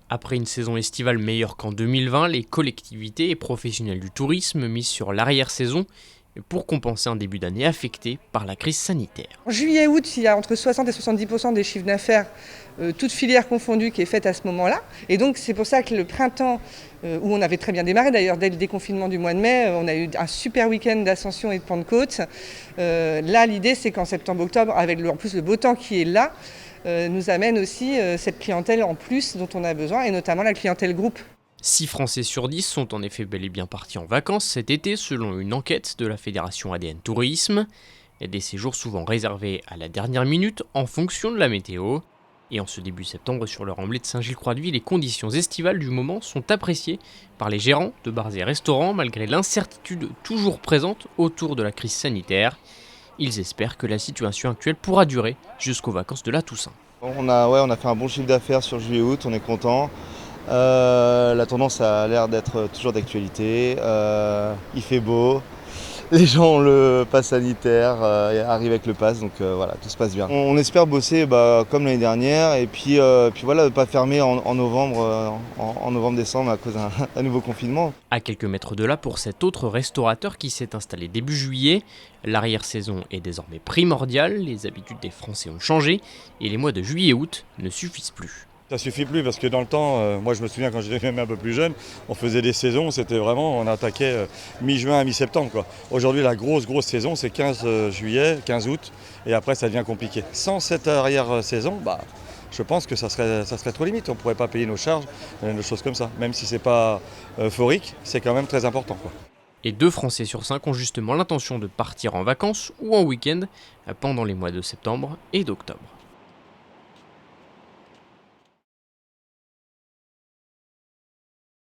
Après une saison estivale meilleure qu'en 2020, les collectivités et professionnels du tourisme misent sur l'arrière-saison pour compenser un début d'année affecté par la crise sanitaire. En juillet-août, il y a entre 60 et 70% des chiffres d'affaires, toutes filières confondues, qui est faite à ce moment-là. Et donc c'est pour ça que le printemps, où on avait très bien démarré d'ailleurs dès le déconfinement du mois de mai, on a eu un super week-end d'Ascension et de Pentecôte. Là, l'idée, c'est qu'en septembre-octobre, avec en plus le beau temps qui est là, nous amène aussi cette clientèle en plus dont on a besoin, et notamment la clientèle groupe. 6 Français sur 10 sont en effet bel et bien partis en vacances cet été selon une enquête de la Fédération ADN Tourisme. Des séjours souvent réservés à la dernière minute en fonction de la météo. Et en ce début septembre, sur le remblai de Saint-Gilles-Croix-de-Vie, les conditions estivales du moment sont appréciées par les gérants de bars et restaurants malgré l'incertitude toujours présente autour de la crise sanitaire. Ils espèrent que la situation actuelle pourra durer jusqu'aux vacances de la Toussaint. On a fait un bon chiffre d'affaires sur juillet-août, on est content. La tendance a l'air d'être toujours d'actualité. Il fait beau, les gens ont le pass sanitaire, arrivent avec le pass, donc voilà, tout se passe bien. On espère bosser comme l'année dernière, et puis voilà, ne pas fermer en novembre-décembre à cause d'un nouveau confinement. À quelques mètres de là, pour cet autre restaurateur qui s'est installé début juillet, l'arrière-saison est désormais primordiale, les habitudes des Français ont changé, et les mois de juillet-août ne suffisent plus. Ça suffit plus parce que dans le temps, moi je me souviens quand j'étais même un peu plus jeune, on faisait des saisons, c'était vraiment, on attaquait mi-juin à mi-septembre, quoi. Aujourd'hui la grosse saison c'est 15 juillet, 15 août et après ça devient compliqué. Sans cette arrière-saison, je pense que ça serait trop limite, on ne pourrait pas payer nos charges, des choses comme ça. Même si c'est pas euphorique, c'est quand même très important, quoi. Et 2 Français sur 5 ont justement l'intention de partir en vacances ou en week-end pendant les mois de septembre et d'octobre.